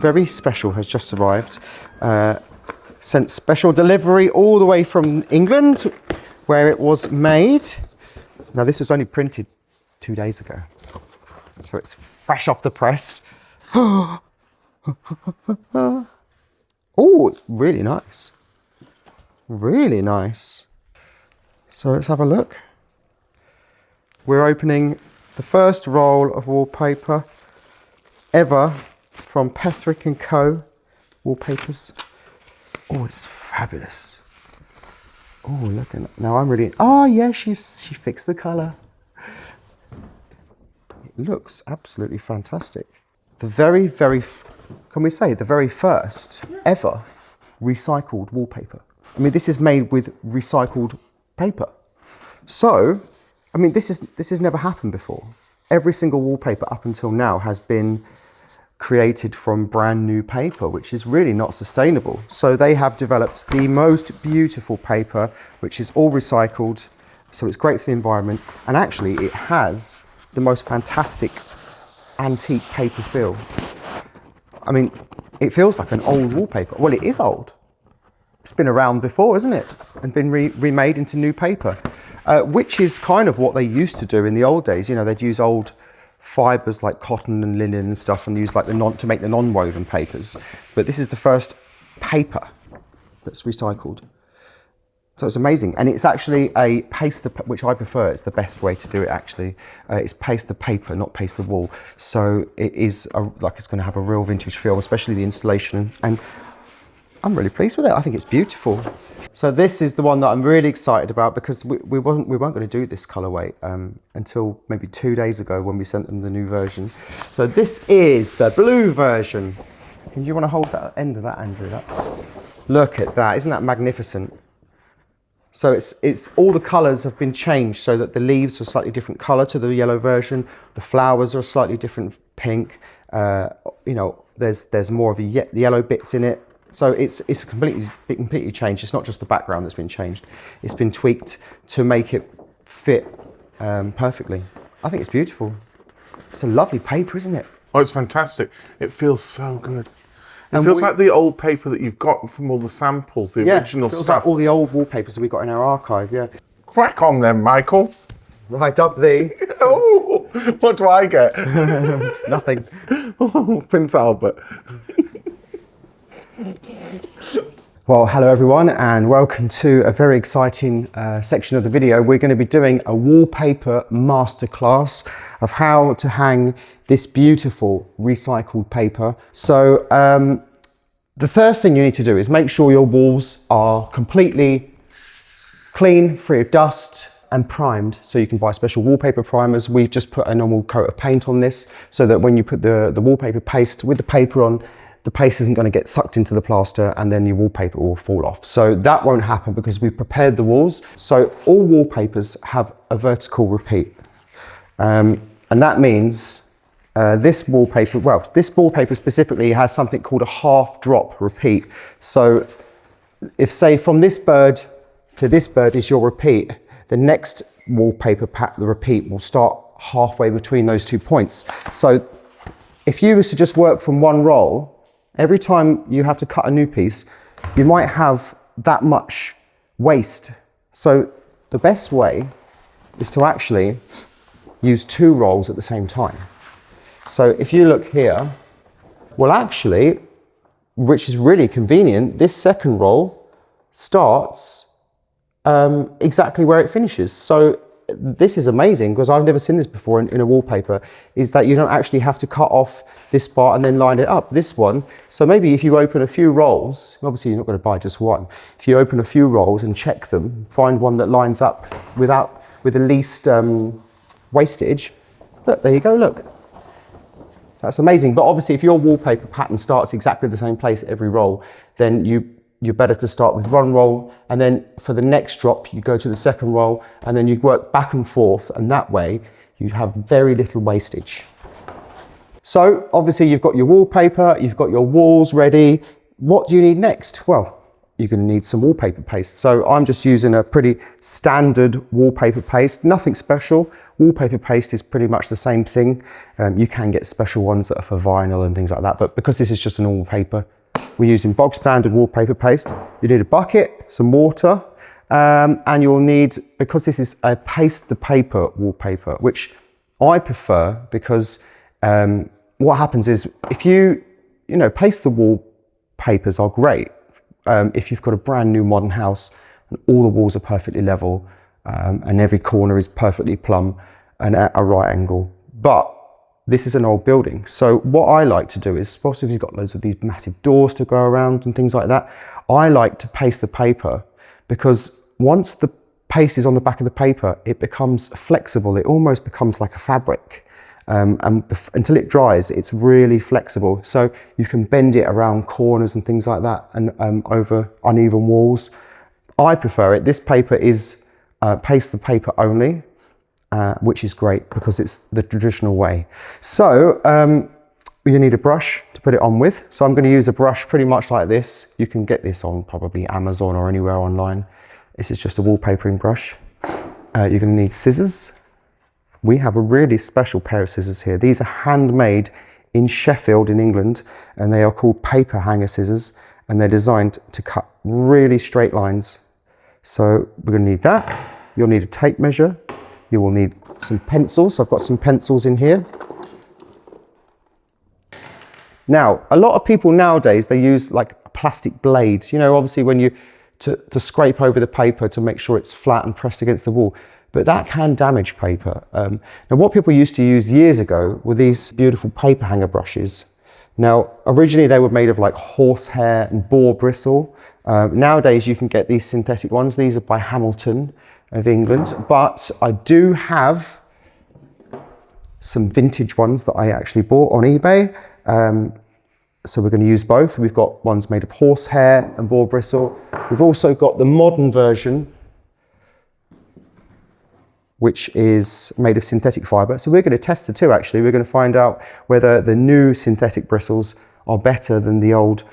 very special has just arrived. Sent special delivery all the way from England, where it was made. Now this was only printed 2 days ago, so it's fresh off the press. Oh, it's really nice. Really nice. So let's have a look. We're opening the first roll of wallpaper ever from Petherick & Co. Wallpapers. Oh, it's fabulous. Oh, look at that. Now I'm really, oh yeah, she fixed the colour. It looks absolutely fantastic. The very, can we say the very first ever recycled wallpaper. I mean, this is made with recycled paper. So, I mean, this has never happened before. Every single wallpaper up until now has been created from brand new paper, which is really not sustainable. So they have developed the most beautiful paper, which is all recycled. So it's great for the environment. And actually it has the most fantastic antique paper feel. I mean, it feels like an old wallpaper. Well, it is old. It's been around before, isn't it? And been remade into new paper, which is kind of what they used to do in the old days. You know, they'd use old fibers like cotton and linen and stuff and use like to make the non-woven papers. But this is the first paper that's recycled. So it's amazing. And it's actually a paste, which I prefer. It's the best way to do it actually. It's paste the paper, not paste the wall. So it is like it's going to have a real vintage feel, especially the installation. And I'm really pleased with it. I think it's beautiful. So this is the one that I'm really excited about because we weren't going to do this colorway until maybe 2 days ago when we sent them the new version. So this is the blue version. Can you want to hold that end of that, Andrew? Look at that. Isn't that magnificent? So it's all the colors have been changed so that the leaves are slightly different color to the yellow version. The flowers are slightly different pink. You know, there's more of the yellow bits in it. So it's completely changed. It's not just the background that's been changed. It's been tweaked to make it fit perfectly. I think it's beautiful. It's a lovely paper, isn't it? Oh, it's fantastic. It feels so good. It feels like the old paper that you've got from all the samples, the original it feels stuff. like all the old wallpapers that we've got in our archive, yeah. Crack on then, Michael. Right up thee. Oh, what do I get? Nothing. Oh, Prince Albert. Well, hello everyone and welcome to a very exciting section of the video. We're going to be doing a wallpaper masterclass of how to hang this beautiful recycled paper. So the first thing you need to do is make sure your walls are completely clean, free of dust and primed. So you can buy special wallpaper primers. We've just put a normal coat of paint on this so that when you put the wallpaper paste with the paper on, the paste isn't going to get sucked into the plaster and then your wallpaper will fall off. So that won't happen because we've prepared the walls. So all wallpapers have a vertical repeat. And that means this wallpaper specifically has something called a half drop repeat. So if say from this bird to this bird is your repeat, the next wallpaper pack, the repeat will start halfway between those 2 points. So if you was to just work from one roll, every time you have to cut a new piece, you might have that much waste. So the best way is to actually use 2 rolls at the same time. So if you look here, well actually, which is really convenient, this second roll starts exactly where it finishes. So this is amazing because I've never seen this before in a wallpaper, is that you don't actually have to cut off this part and then line it up, this one. So maybe if you open a few rolls, obviously you're not going to buy just one. If you open a few rolls and check them, find one that lines up with the least wastage, look, there you go, look. That's amazing. But obviously if your wallpaper pattern starts exactly the same place every roll, then you're better to start with one roll, and then for the next drop you go to the second roll, and then you work back and forth, and that way you have very little wastage. So obviously you've got your wallpaper, you've got your walls ready. What do you need next? Well, you're going to need some wallpaper paste. So I'm just using a pretty standard wallpaper paste, nothing special. Wallpaper paste is pretty much the same thing. You can get special ones that are for vinyl and things like that, but because this is just a normal paper, we're using bog standard wallpaper paste. You need a bucket, some water, and you'll need, because this is a paste the paper wallpaper, which I prefer because what happens is if you paste the wallpapers are great. If you've got a brand new modern house and all the walls are perfectly level and every corner is perfectly plumb and at a right angle. But this is an old building. So what I like to do is, especially if you've got loads of these massive doors to go around and things like that, I like to paste the paper because once the paste is on the back of the paper, it becomes flexible. It almost becomes like a fabric. And until it dries, it's really flexible. So you can bend it around corners and things like that and over uneven walls. I prefer it. This paper is paste the paper only, which is great because it's the traditional way. So you need a brush to put it on with. So I'm going to use a brush pretty much like this. You can get this on probably Amazon or anywhere online. This is just a wallpapering brush. You're going to need scissors. We have a really special pair of scissors here. These are handmade in Sheffield in England, and they are called paper hanger scissors, and they're designed to cut really straight lines. So we're going to need that. You'll need a tape measure. You will need some pencils. I've got some pencils in here. Now, a lot of people nowadays, they use like a plastic blade, obviously when you, to scrape over the paper to make sure it's flat and pressed against the wall. But that can damage paper. Now what people used to use years ago were these beautiful paper hanger brushes. Now originally they were made of like horsehair and boar bristle. Nowadays you can get these synthetic ones. These are by Hamilton of England, but I do have some vintage ones that I actually bought on eBay. So we're going to use both. We've got ones made of horsehair and boar bristle. We've also got the modern version, which is made of synthetic fibre. So we're going to test the two actually. We're going to find out whether the new synthetic bristles are better than the old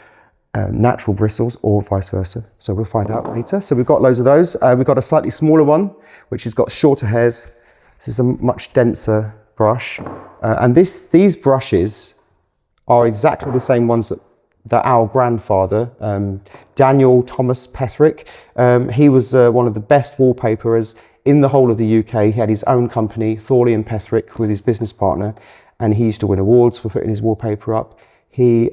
natural bristles or vice versa. So we'll find out later. So we've got loads of those. We've got a slightly smaller one, which has got shorter hairs. This is a much denser brush. And these brushes are exactly the same ones that our grandfather, Daniel Thomas Petherick, he was one of the best wallpaperers in the whole of the UK. He had his own company, Thorley and Petherick, with his business partner, and he used to win awards for putting his wallpaper up. He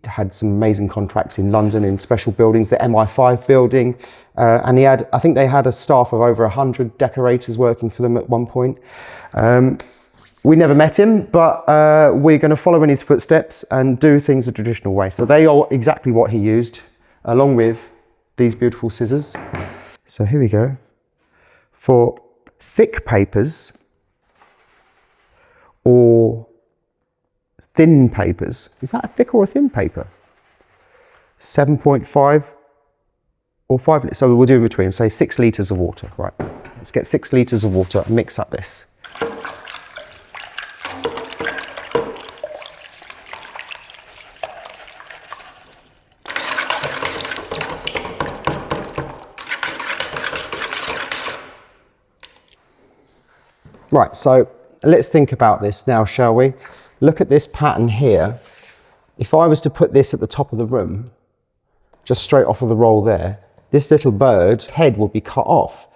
had some amazing contracts in London in special buildings, the MI5 building, and I think they had a staff of over 100 decorators working for them at one point. We never met him, but we're going to follow in his footsteps and do things the traditional way. So they are exactly what he used, along with these beautiful scissors. So here we go. For thick papers or thin papers, is that a thick or a thin paper? 7.5 or 5 litres. So we'll do in between, say 6 litres of water. Right, let's get 6 litres of water and mix up this. Right, so let's think about this now, shall we? Look at this pattern here. If I was to put this at the top of the room, just straight off of the roll there, this little bird's head would be cut off.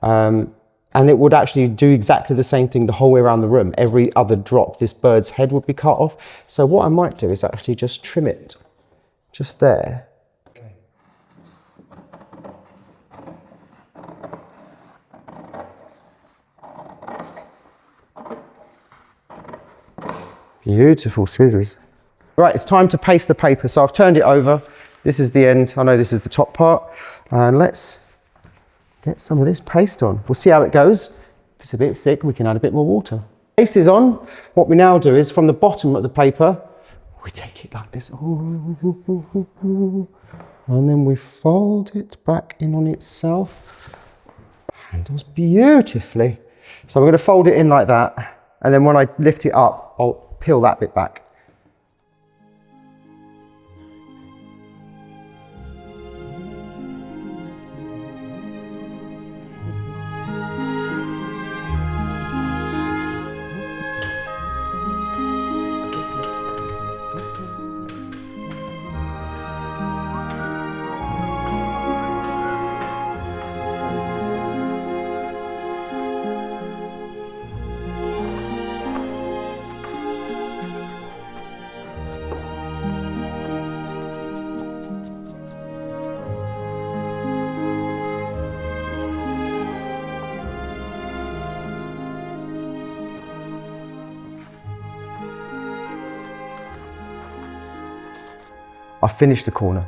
And it would actually do exactly the same thing the whole way around the room. Every other drop, this bird's head would be cut off. So what I might do is actually just trim it, just there. Beautiful scissors. Right, it's time to paste the paper. So I've turned it over. This is the end. I know this is the top part. And let's get some of this paste on. We'll see how it goes. If it's a bit thick, we can add a bit more water. Paste is on. What we now do is from the bottom of the paper, we take it like this. And then we fold it back in on itself. Handles beautifully. So I'm going to fold it in like that. And then when I lift it up, I'll peel that bit back. I finished the corner.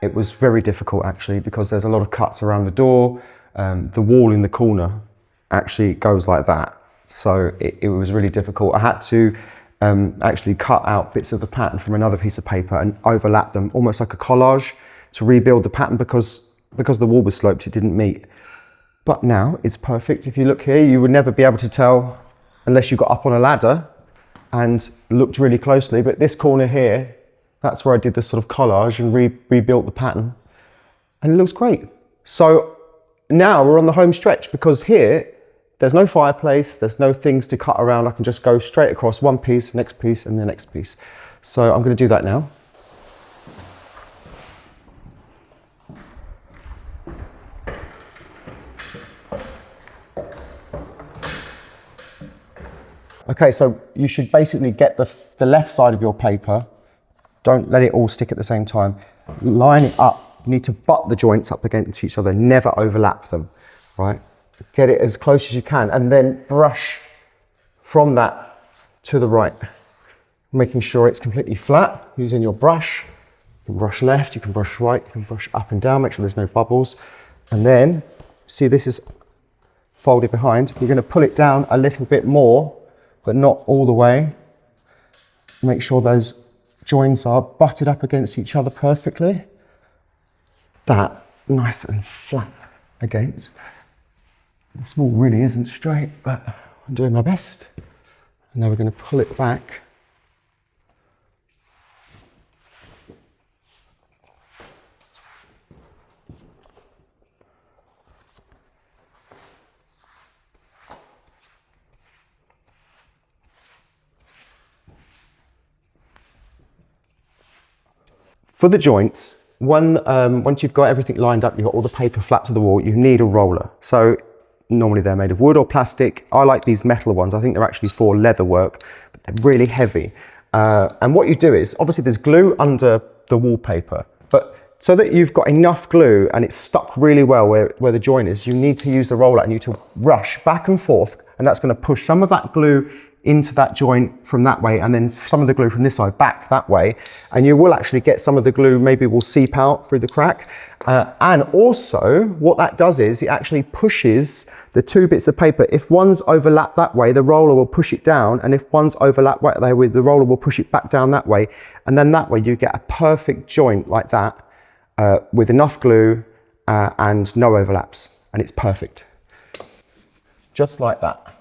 It was very difficult actually because there's a lot of cuts around the door. The wall in the corner actually goes like that. So it was really difficult. I had to actually cut out bits of the pattern from another piece of paper and overlap them almost like a collage to rebuild the pattern because the wall was sloped, it didn't meet. But now it's perfect. If you look here, you would never be able to tell unless you got up on a ladder and looked really closely. But this corner here, that's where I did this sort of collage and rebuilt the pattern. And it looks great. So now we're on the home stretch because here, there's no fireplace, there's no things to cut around. I can just go straight across one piece, next piece, and the next piece. So I'm going to do that now. Okay, so you should basically get the left side of your paper. Don't let it all stick at the same time. Line it up. You need to butt the joints up against each other, never overlap them, right? Get it as close as you can and then brush from that to the right, making sure it's completely flat using your brush. You can brush left, you can brush right, you can brush up and down, make sure there's no bubbles. And then, see this is folded behind. You're going to pull it down a little bit more, but not all the way. Make sure those joins are butted up against each other perfectly. That nice and flat against. This wall really isn't straight, but I'm doing my best. And now we're going to pull it back. For the joints, once you've got everything lined up, you've got all the paper flat to the wall, you need a roller. So normally they're made of wood or plastic. I like these metal ones. I think they're actually for leather work, but they're really heavy. And what you do is, obviously there's glue under the wallpaper, but so that you've got enough glue and it's stuck really well where the joint is, you need to use the roller and you need to rush back and forth, and that's going to push some of that glue into that joint from that way, and then some of the glue from this side back that way, and you will actually get some of the glue maybe will seep out through the crack. And also what that does is it actually pushes the two bits of paper. If one's overlapped that way, the roller will push it down, and if one's overlapped right there, the roller will push it back down that way, and then that way you get a perfect joint like that with enough glue and no overlaps, and it's perfect. Just like that.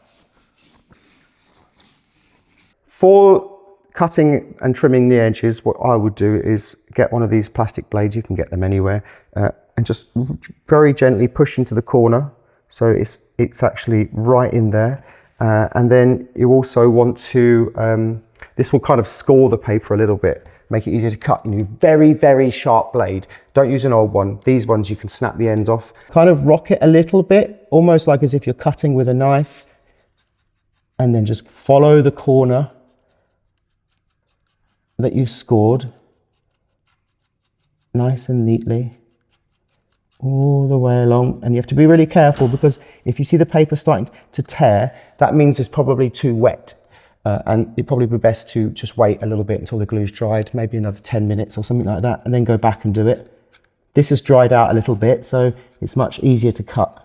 For cutting and trimming the edges, what I would do is get one of these plastic blades, you can get them anywhere, and just very gently push into the corner so it's actually right in there. And then you also want to, this will kind of score the paper a little bit, make it easier to cut. You need a very, very sharp blade. Don't use an old one. These ones you can snap the ends off. Kind of rock it a little bit, almost like as if you're cutting with a knife, and then just follow the corner that you've scored nice and neatly all the way along. And you have to be really careful, because if you see the paper starting to tear, that means it's probably too wet, and it'd probably be best to just wait a little bit until the glue's dried, maybe another 10 minutes or something like that, and then go back and do it. This has dried out a little bit, so it's much easier to cut.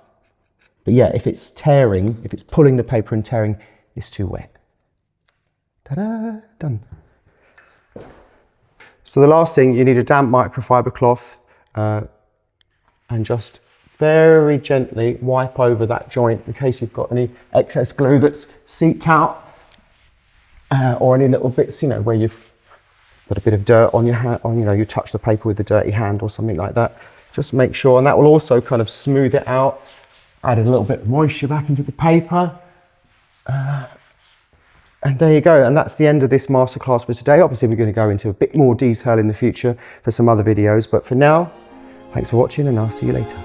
But yeah, if it's tearing, if it's pulling the paper and tearing, it's too wet. Ta-da, done. So the last thing, you need a damp microfiber cloth, and just very gently wipe over that joint in case you've got any excess glue that's seeped out, or any little bits, you know, where you've got a bit of dirt on your hand, or, you know, you touch the paper with a dirty hand or something like that. Just make sure, and that will also kind of smooth it out, add a little bit of moisture back into the paper. And there you go, and that's the end of this masterclass for today. Obviously we're going to go into a bit more detail in the future for some other videos, but for now, thanks for watching and I'll see you later.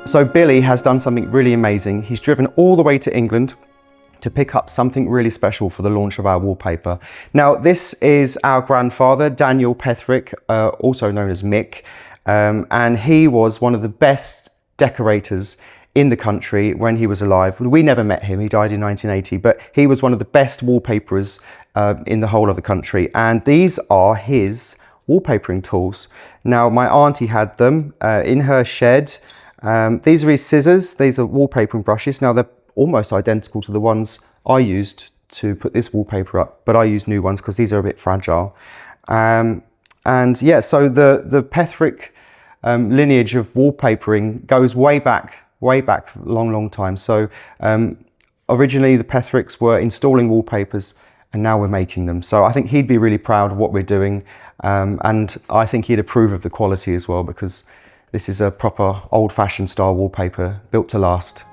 So Billy has done something really amazing. He's driven all the way to England to pick up something really special for the launch of our wallpaper. Now, this is our grandfather, Daniel Petherick, also known as Mick, and he was one of the best decorators in the country when he was alive. We never met him, he died in 1980, but he was one of the best wallpaperers in the whole of the country. And these are his wallpapering tools. Now, my auntie had them in her shed. These are his scissors, these are wallpapering brushes. Now, they're almost identical to the ones I used to put this wallpaper up, but I use new ones because these are a bit fragile. And yeah, so the Petherick lineage of wallpapering goes way back, long time. So originally the Pethericks were installing wallpapers, and now we're making them. So I think he'd be really proud of what we're doing, and I think he'd approve of the quality as well, because this is a proper old-fashioned style wallpaper built to last.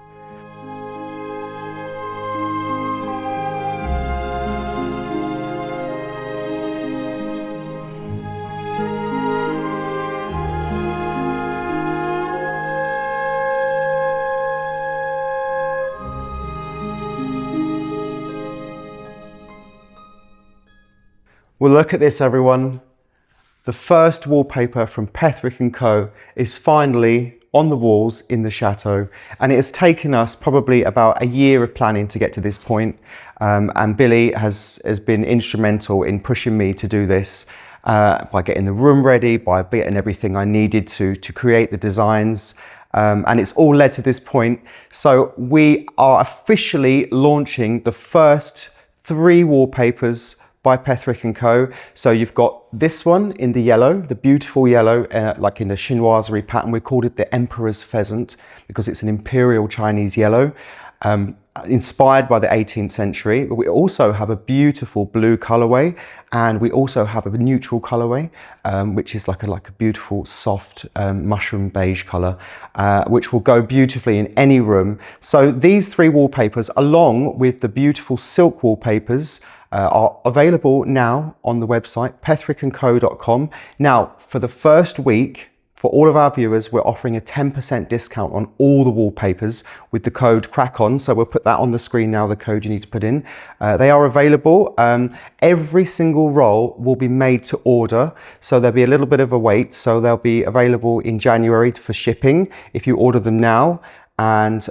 Well, look at this, everyone. The first wallpaper from Petherick & Co. is finally on the walls in the chateau, and it has taken us probably about a year of planning to get to this point. And Billy has been instrumental in pushing me to do this by getting the room ready, by getting everything I needed to create the designs. And it's all led to this point. So we are officially launching the first 3 wallpapers by Petherick & Co. So you've got this one in the yellow, the beautiful yellow, like in the chinoiserie pattern. We called it the Emperor's Pheasant because it's an imperial Chinese yellow, inspired by the 18th century. But we also have a beautiful blue colorway, and we also have a neutral colorway, which is like a beautiful soft mushroom beige color, which will go beautifully in any room. So these 3 wallpapers, along with the beautiful silk wallpapers, are available now on the website petherickandco.com. Now, for the first week, for all of our viewers, we're offering a 10% discount on all the wallpapers with the code CRACKON. So we'll put that on the screen now, the code you need to put in. They are available. Every single roll will be made to order. So there'll be a little bit of a wait. So they'll be available in January for shipping if you order them now. And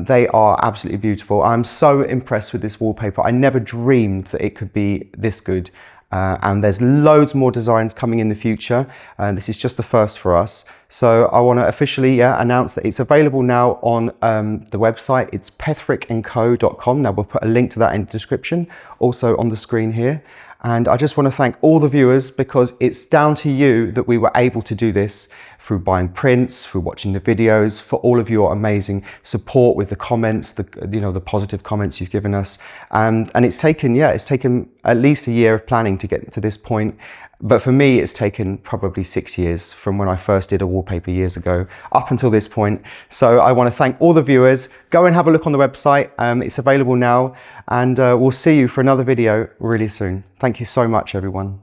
they are absolutely beautiful. I'm so impressed with this wallpaper. I never dreamed that it could be this good. And there's loads more designs coming in the future. This is just the first for us. So I want to officially announce that it's available now on the website. It's petherickandco.com. Now we'll put a link to that in the description, also on the screen here. And I just want to thank all the viewers, because it's down to you that we were able to do this, through buying prints, through watching the videos, for all of your amazing support with the comments, the positive comments you've given us. And it's taken at least a year of planning to get to this point. But for me, it's taken probably 6 years from when I first did a wallpaper years ago up until this point. So I want to thank all the viewers. Go and have a look on the website. It's available now, and we'll see you for another video really soon. Thank you so much, everyone.